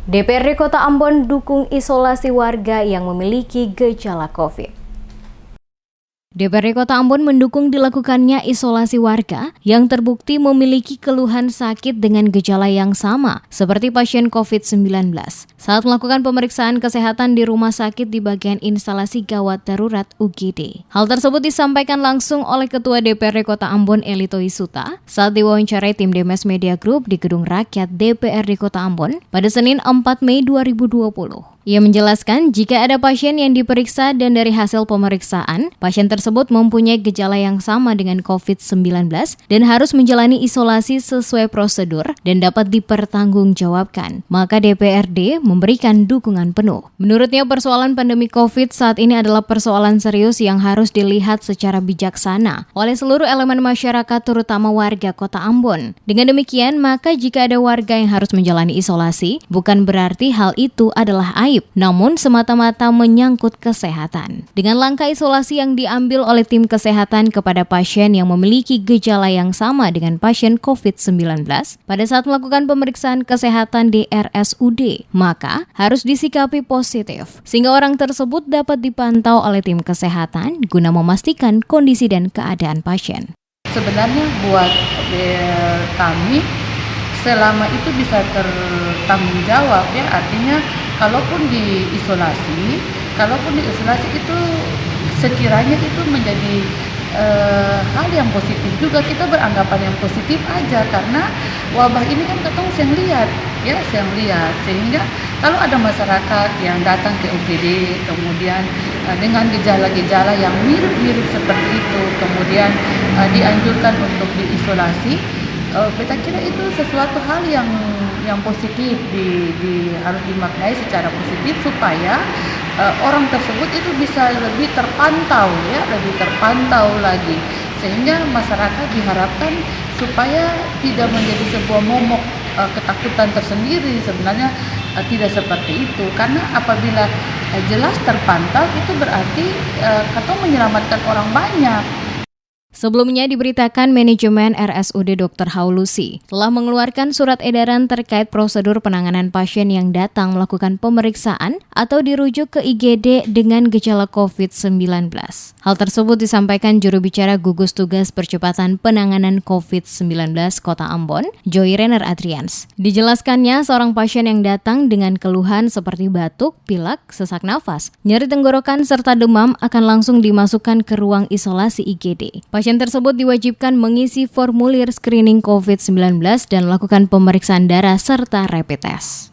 DPRD Kota Ambon dukung isolasi warga yang memiliki gejala COVID. DPRD Kota Ambon mendukung dilakukannya isolasi warga yang terbukti memiliki keluhan sakit dengan gejala yang sama seperti pasien COVID-19 saat melakukan pemeriksaan kesehatan di rumah sakit di bagian instalasi gawat darurat UGD. Hal tersebut disampaikan langsung oleh Ketua DPRD Kota Ambon Elito Isuta saat diwawancarai tim Demes Media Group di Gedung Rakyat DPRD Kota Ambon pada Senin 4 Mei 2020. Ia menjelaskan jika ada pasien yang diperiksa dan dari hasil pemeriksaan, pasien tersebut mempunyai gejala yang sama dengan COVID-19 dan harus menjalani isolasi sesuai prosedur dan dapat dipertanggungjawabkan, maka DPRD memberikan dukungan penuh. Menurutnya, persoalan pandemi COVID saat ini adalah persoalan serius yang harus dilihat secara bijaksana oleh seluruh elemen masyarakat terutama warga Kota Ambon. Dengan demikian, maka jika ada warga yang harus menjalani isolasi, bukan berarti hal itu adalah aib, namun semata-mata menyangkut kesehatan. Dengan langkah isolasi yang diambil oleh tim kesehatan kepada pasien yang memiliki gejala yang sama dengan pasien COVID-19 pada saat melakukan pemeriksaan kesehatan di RSUD, maka harus disikapi positif, sehingga orang tersebut dapat dipantau oleh tim kesehatan guna memastikan kondisi dan keadaan pasien. Sebenarnya buat kami selama itu bisa tertanggung jawab ya, artinya kalaupun diisolasi itu sekiranya itu menjadi hal yang positif juga, kita beranggapan yang positif aja karena wabah ini kan ketemu siang lihat sehingga kalau ada masyarakat yang datang ke UGD kemudian dengan gejala-gejala yang mirip-mirip seperti itu kemudian dianjurkan untuk diisolasi, kita kira itu sesuatu hal yang positif, harus dimaknai secara positif supaya orang tersebut itu bisa lebih terpantau lagi, sehingga masyarakat diharapkan supaya tidak menjadi sebuah momok ketakutan tersendiri. Sebenarnya tidak seperti itu, karena apabila jelas terpantau itu berarti atau menyelamatkan orang banyak. Sebelumnya diberitakan manajemen RSUD Dr. Haulusi telah mengeluarkan surat edaran terkait prosedur penanganan pasien yang datang melakukan pemeriksaan atau dirujuk ke IGD dengan gejala COVID-19. Hal tersebut disampaikan juru bicara gugus tugas percepatan penanganan COVID-19 Kota Ambon, Joy Renner Adrians. Dijelaskannya seorang pasien yang datang dengan keluhan seperti batuk, pilek, sesak nafas, nyeri tenggorokan serta demam akan langsung dimasukkan ke ruang isolasi IGD. Pasien tersebut diwajibkan mengisi formulir screening COVID-19 dan melakukan pemeriksaan darah serta rapid test.